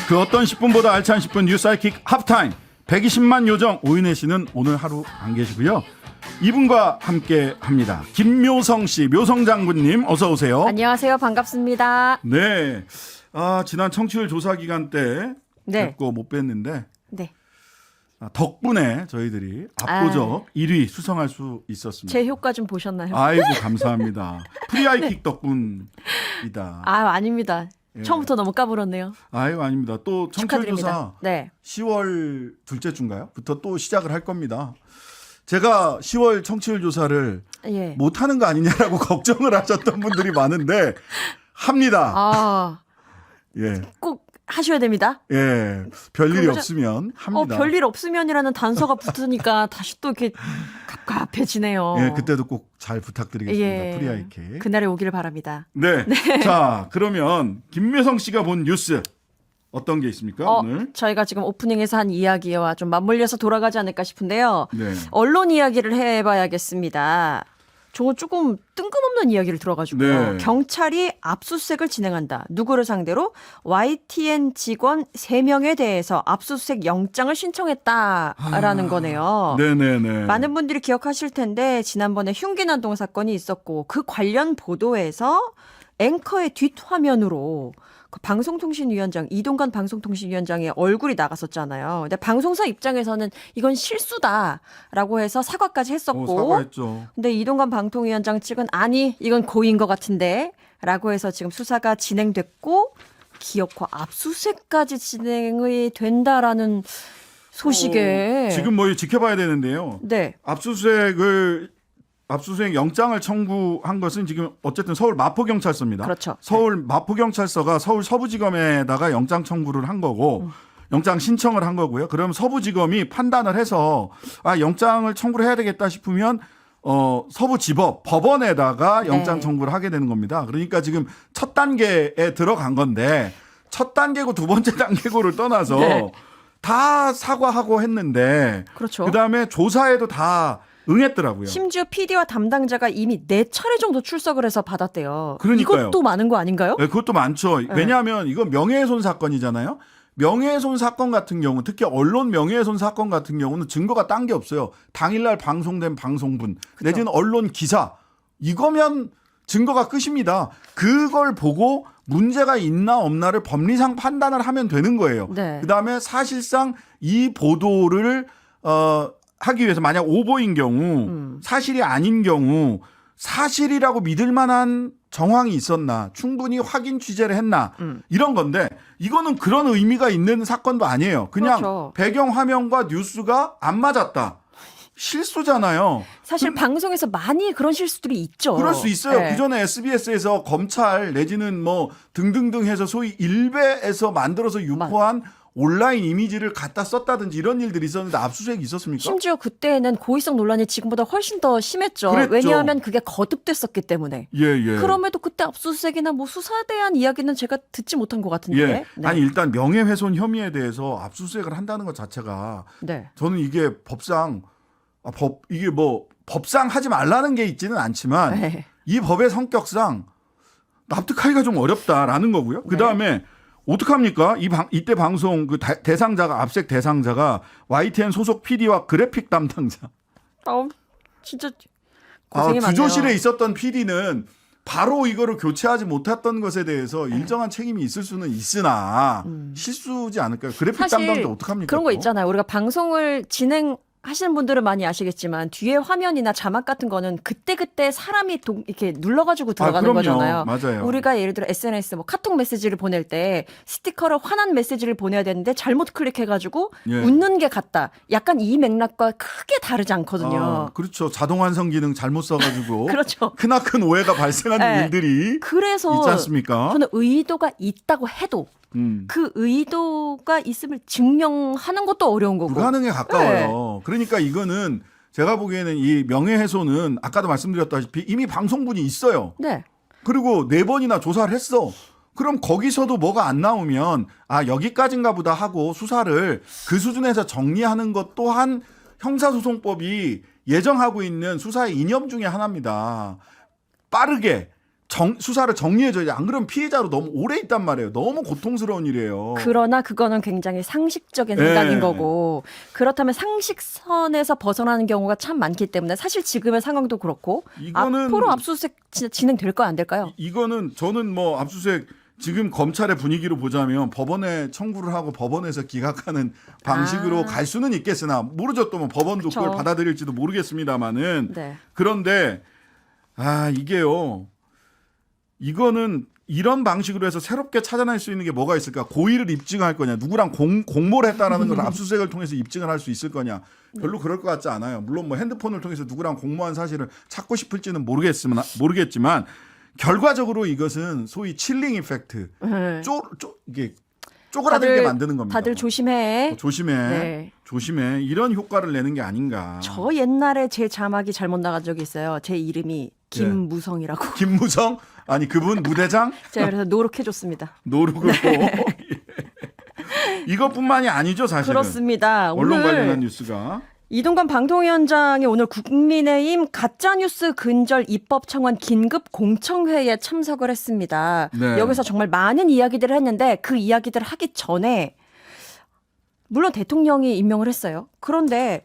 그 어떤 10분보다 알찬 10분 뉴스 사이킥 하프타임 120만 요정 오윤혜 씨는 오늘 하루 안 계시고요. 이분과 함께 합니다. 김묘성 씨, 묘성 장군님 어서 오세요. 안녕하세요. 반갑습니다. 네. 지난 청취율 조사 기간 때 네. 뵙고 못 뵀는데 네. 덕분에 저희들이 압도적 1위 수성할 수 있었습니다. 제 효과 좀 보셨나요? 아이고 감사합니다. 프리하이킥 덕분이다. 아닙니다. 예. 처음부터 너무 까불었네요. 아유 아닙니다. 또 청취율 조사 축하드립니다. 네. 10월 둘째 주인가요? 부터 또 시작을 할 겁니다. 제가 10월 청취율 조사를 예. 못하는 거 아니냐라고 걱정을 하셨던 분들이 많은데 합니다. 예. 꼭 하셔야 됩니다. 예. 별일이 그거죠? 없으면 합니다. 별일 없으면이라는 단서가 붙으니까 다시 또 이렇게 갑갑해지네요. 예, 그때도 꼭 잘 부탁드리겠습니다. 예. 프리하이킥. 그날에 오기를 바랍니다. 네. 자, 그러면 김묘성 씨가 본 뉴스 어떤 게 있습니까, 오늘? 저희가 지금 오프닝에서 한 이야기와 좀 맞물려서 돌아가지 않을까 싶은데요. 네. 언론 이야기를 해봐야겠습니다. 저 조금 뜬금없는 이야기를 들어가지고 네. 경찰이 압수수색을 진행한다. 누구를 상대로? YTN 직원 3명에 대해서 압수수색 영장을 신청했다라는 거네요. 네네네. 많은 분들이 기억하실 텐데 지난번에 흉기난동 사건이 있었고 그 관련 보도에서 앵커의 뒷화면으로 그 방송통신위원장 이동관 방송통신위원장의 얼굴이 나갔었잖아요. 근데 방송사 입장에서는 이건 실수다라고 해서 사과까지 했었고, 사과했죠. 근데 이동관 방통위원장 측은 아니 이건 고의인 것 같은데라고 해서 지금 수사가 진행됐고 기업과 압수수색까지 진행이 된다라는 소식에 지금 뭐 지켜봐야 되는데요. 네. 압수수색 영장을 청구한 것은 지금 어쨌든 서울 마포경찰서입니다. 그렇죠. 서울 마포경찰서가 서울 서부지검에다가 영장 청구를 한 거고 영장 신청을 한 거고요. 그럼 서부지검이 판단을 해서 영장을 청구를 해야 되겠다 싶으면 서부지법 법원에다가 영장 네. 청구를 하게 되는 겁니다. 그러니까 지금 첫 단계에 들어간 건데 첫 단계고 두 번째 단계고를 떠나서 네. 다 사과하고 했는데 그렇죠. 그다음에 조사에도 다 응했더라고요. 심지어 PD와 담당자가 이미 4차례 정도 출석을 해서 받았대요. 그러니까요. 이것도 많은 거 아닌가요? 네, 그것도 많죠. 왜냐하면 이건 명예훼손 사건이잖아요. 명예훼손 사건 같은 경우, 특히 언론 명예훼손 사건 같은 경우는 증거가 딴 게 없어요. 당일날 방송된 방송분 내지는 언론 기사 이거면 증거가 끝입니다. 그걸 보고 문제가 있나 없나를 법리상 판단을 하면 되는 거예요. 네. 그다음에 사실상 이 보도를 하기 위해서 만약 오보인 경우 사실이 아닌 경우 사실이라고 믿을 만한 정황이 있었나 충분히 확인 취재를 했나 이런 건데 이거는 그런 의미가 있는 사건도 아니에요. 그냥 그렇죠. 배경 화면과 뉴스가 안 맞았다. 실수잖아요. 사실 방송에서 많이 그런 실수들이 있죠. 그럴 수 있어요. 네. 그전에 SBS에서 검찰 내지는 뭐 등등등 해서 소위 일베에서 만들어서 유포한 온라인 이미지를 갖다 썼다든지 이런 일들이 있었는데 압수수색이 있었습니까? 심지어 그때는 고의성 논란이 지금보다 훨씬 더 심했죠. 그랬죠. 왜냐하면 그게 거듭됐었기 때문에. 예. 그럼에도 그때 압수수색이나 뭐 수사에 대한 이야기는 제가 듣지 못한 것 같은데. 예. 네. 아니 일단 명예훼손 혐의에 대해서 압수수색을 한다는 것 자체가 네. 저는 이게 법상 이게 뭐 법상 하지 말라는 게 있지는 않지만 네. 이 법의 성격상 납득하기가 좀 어렵다라는 거고요. 그 다음에 어떡합니까? 이때 방송 그 대상자가 압색 대상자가 YTN 소속 PD와 그래픽 담당자. 진짜 고생이 많네요. 주조실에 있었던 PD는 바로 이거를 교체하지 못했던 것에 대해서 일정한 책임이 있을 수는 있으나 실수지 않을까요? 그래픽 사실 담당자 어떡합니까? 그런 거 또? 있잖아요. 우리가 방송을 하시는 분들은 많이 아시겠지만 뒤에 화면이나 자막 같은 거는 그때그때 사람이 이렇게 눌러가지고 들어가는 그럼요. 거잖아요. 맞아요. 우리가 예를 들어 SNS 뭐 카톡 메시지를 보낼 때 스티커를 화난 메시지를 보내야 되는데 잘못 클릭해가지고 예. 웃는 게 같다. 약간 이 맥락과 크게 다르지 않거든요. 그렇죠. 자동 완성 기능 잘못 써가지고 그렇죠. 크나큰 오해가 발생하는 네. 일들이 그래서 있지 않습니까? 저는 의도가 있다고 해도 그 의도가 있음을 증명하는 것도 어려운 거고. 불가능에 가까워요. 그러니까 이거는 제가 보기에는 이 명예훼손은 아까도 말씀드렸다시피 이미 방송분이 있어요. 네. 그리고 4번이나 조사를 했어. 그럼 거기서도 뭐가 안 나오면 여기까지인가 보다 하고 수사를 그 수준에서 정리하는 것 또한 형사소송법이 예정하고 있는 수사의 이념 중에 하나입니다. 빠르게 수사를 정리해줘야지. 안 그러면 피해자로 너무 오래 있단 말이에요. 너무 고통스러운 일이에요. 그러나 그거는 굉장히 상식적인 생각인 거고 그렇다면 상식선에서 벗어나는 경우가 참 많기 때문에 사실 지금의 상황도 그렇고 앞으로 압수수색 진행될 거야 안 될까요? 이거는 저는 뭐 압수수색 지금 검찰의 분위기로 보자면 법원에 청구를 하고 법원에서 기각하는 방식으로 갈 수는 있겠으나 모르죠. 또 뭐 법원도 그쵸. 그걸 받아들일지도 모르겠습니다만은 네. 그런데 이게요. 이거는 이런 방식으로 해서 새롭게 찾아낼 수 있는 게 뭐가 있을까? 고의를 입증할 거냐? 누구랑 공모를 했다라는 걸 압수수색을 통해서 입증을 할 수 있을 거냐? 별로 그럴 것 같지 않아요. 물론 뭐 핸드폰을 통해서 누구랑 공모한 사실을 찾고 싶을지는 모르겠지만 결과적으로 이것은 소위 칠링 이펙트, 이게 쪼그라들게 만드는 겁니다. 다들 조심해. 조심해. 네. 조심해. 이런 효과를 내는 게 아닌가. 저 옛날에 제 자막이 잘못 나간 적이 있어요. 제 이름이 김무성이라고. 김무성? 아니 그분 무대장? 제가 그래서 노력해줬습니다. 노룩을 이것뿐만이 아니죠 사실은. 그렇습니다. 언론 오늘 관련한 뉴스가. 이동관 방통위원장이 오늘 국민의힘 가짜뉴스 근절 입법청원 긴급 공청회에 참석을 했습니다. 네. 여기서 정말 많은 이야기들을 했는데 그 이야기들을 하기 전에 물론 대통령이 임명을 했어요. 그런데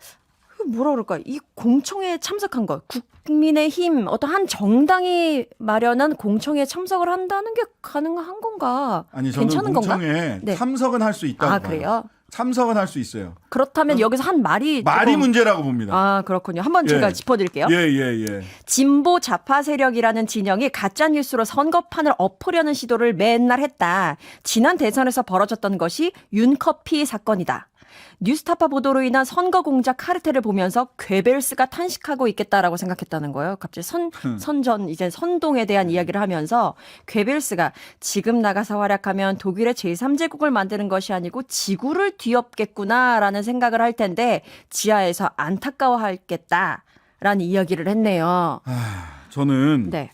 뭐라 그럴까? 이 공청회에 참석한 것, 국민의힘 어떤 한 정당이 마련한 공청회에 참석을 한다는 게 가능한 건가? 아니 저는 괜찮은 건가? 공청회에 네. 참석은 할 수 있다고 봐요. 그래요? 참석은 할 수 있어요. 그렇다면 여기서 한 말이 조금... 문제라고 봅니다. 그렇군요. 한번 제가 짚어드릴게요. 예. 진보 좌파 세력이라는 진영이 가짜뉴스로 선거판을 엎으려는 시도를 맨날 했다. 지난 대선에서 벌어졌던 것이 윤커피 사건이다. 뉴스타파 보도로 인한 선거 공작 카르텔을 보면서 괴벨스가 탄식하고 있겠다라고 생각했다는 거예요. 갑자기 선전 이제 선동에 대한 이야기를 하면서 괴벨스가 지금 나가서 활약하면 독일의 제3제국을 만드는 것이 아니고 지구를 뒤엎겠구나라는 생각을 할 텐데 지하에서 안타까워하겠다라는 이야기를 했네요. 저는 네.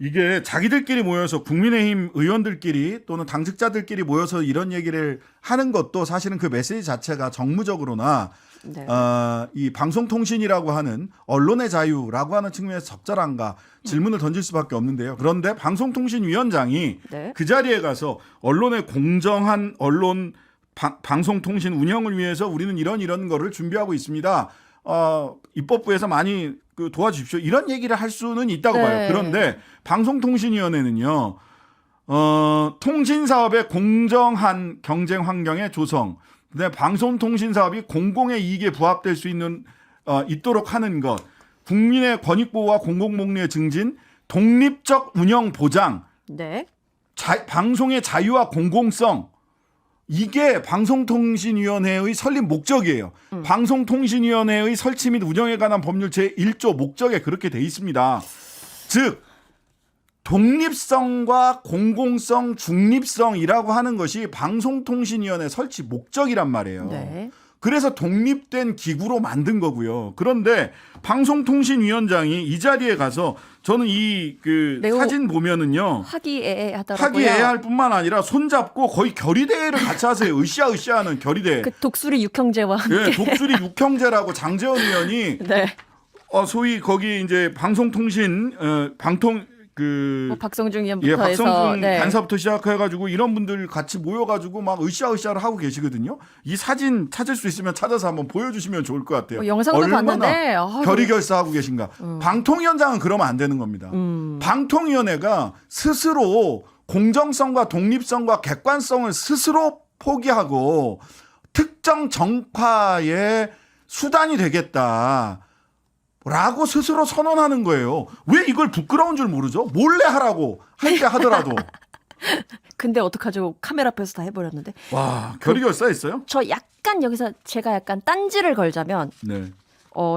이게 자기들끼리 모여서 국민의힘 의원들끼리 또는 당직자들끼리 모여서 이런 얘기를 하는 것도 사실은 그 메시지 자체가 정무적으로나 네. 이 방송통신이라고 하는 언론의 자유라고 하는 측면에서 적절한가 질문을 던질 수밖에 없는데요. 그런데 방송통신위원장이 네. 그 자리에 가서 언론의 공정한 언론 방송통신 운영을 위해서 우리는 이런 거를 준비하고 있습니다. 입법부에서 많이 도와주십시오. 이런 얘기를 할 수는 있다고 네. 봐요. 그런데 방송통신위원회는요. 통신사업의 공정한 경쟁 환경의 조성, 그다음에 방송통신사업이 공공의 이익에 부합될 수 있도록 하는 것, 국민의 권익보호와 공공복리의 증진, 독립적 운영 보장, 네. 방송의 자유와 공공성, 이게 방송통신위원회의 설립 목적이에요. 방송통신위원회의 설치 및 운영에 관한 법률 제1조 목적에 그렇게 돼 있습니다. 즉 독립성과 공공성, 중립성이라고 하는 것이 방송통신위원회 설치 목적이란 말이에요. 네. 그래서 독립된 기구로 만든 거고요. 그런데 방송통신위원장이 이 자리에 가서 저는 매우 사진 보면은요. 화기애애하더라고요. 화기애애할 뿐만 아니라 손잡고 거의 결의대회를 같이 하세요. 으쌰으쌰하는 결의대회. 그 독수리 육형제와 함께. 예, 독수리 육형제라고 장제원 의원이 네. 소위 거기 이제 방송통신 뭐 박성중 의원부터 예, 해서 박성중 네. 간사부터 시작해가지고 이런 분들 같이 모여가지고 막 으쌰으쌰를 하고 계시거든요. 이 사진 찾을 수 있으면 찾아서 한번 보여주시면 좋을 것 같아요. 영상도 얼마나 봤는데 결의결사하고 계신가. 방통위원장은 그러면 안 되는 겁니다. 방통위원회가 스스로 공정성과 독립성과 객관성을 스스로 포기하고 특정 정파의 수단이 되겠다. 라고 스스로 선언하는 거예요. 왜 이걸 부끄러운 줄 모르죠? 몰래 하라고 할 때 하더라도. 근데 어떡하죠? 카메라 앞에서 다 해버렸는데. 와, 결의결사했어요? 저 약간 여기서 제가 약간 딴지를 걸자면 네.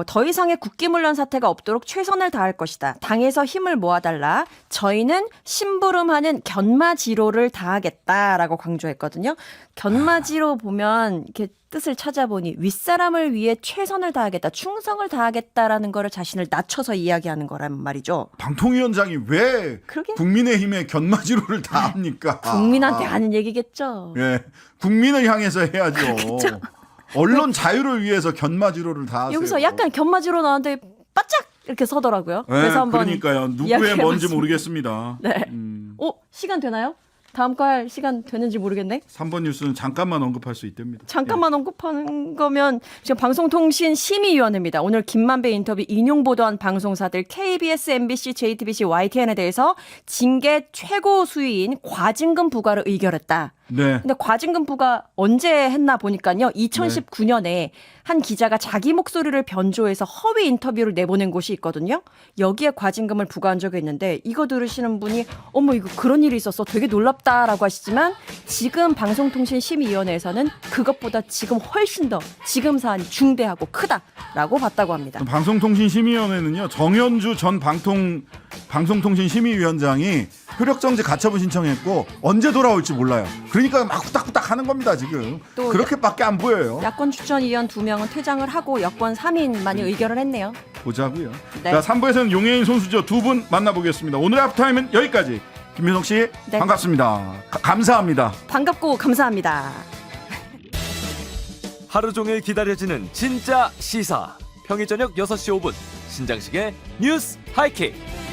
더 이상의 국기문란 사태가 없도록 최선을 다할 것이다. 당에서 힘을 모아달라. 저희는 심부름하는 견마지로를 다하겠다라고 강조했거든요. 견마지로 보면 이렇게 뜻을 찾아보니 윗사람을 위해 최선을 다하겠다, 충성을 다하겠다라는 거를 자신을 낮춰서 이야기하는 거란 말이죠. 방통위원장이 왜 그러게? 국민의힘의 견마지로를 다 합니까? 국민한테 하는 얘기겠죠. 예, 국민을 향해서 해야죠. 언론 자유를 위해서 견마지로를 다 하세요. 여기서 약간 견마지로 나왔는데 바짝 이렇게 서더라고요. 네, 그래서 한번 그러니까요. 누구의 이야기해봤습니다. 뭔지 모르겠습니다. 네. 시간 되나요? 다음 거 할 시간 되는지 모르겠네. 3번 뉴스는 잠깐만 언급할 수 있답니다. 잠깐만 언급하는 거면 지금 방송통신심의위원회입니다. 오늘 김만배 인터뷰 인용 보도한 방송사들 KBS, MBC, JTBC, YTN에 대해서 징계 최고 수위인 과징금 부과를 의결했다. 네. 근데 과징금 부과 언제 했나 보니까요. 2019년에 한 기자가 자기 목소리를 변조해서 허위 인터뷰를 내보낸 곳이 있거든요. 여기에 과징금을 부과한 적이 있는데 이거 들으시는 분이 어머 이거 그런 일이 있었어 되게 놀랍다라고 하시지만 지금 방송통신심의위원회에서는 그것보다 지금 훨씬 더 지금 사안이 중대하고 크다라고 봤다고 합니다. 방송통신심의위원회는요 정현주 전 방송통신심의위원장이 효력정지 가처분 신청했고 언제 돌아올지 몰라요. 그러니까 막 후딱후딱 하는 겁니다 지금. 또 그렇게밖에 안 보여요. 야권 추천위원 2명은 퇴장을 하고 여권 3인만이 의결을 했네요. 보자고요. 네. 자 3부에서는 용해인 손수저 두 분 만나보겠습니다. 오늘의 하프타임은 여기까지. 김민석 씨 네. 반갑습니다. 감사합니다. 반갑고 감사합니다. 하루 종일 기다려지는 진짜 시사. 평일 저녁 6시 5분 신장식의 뉴스 하이킥.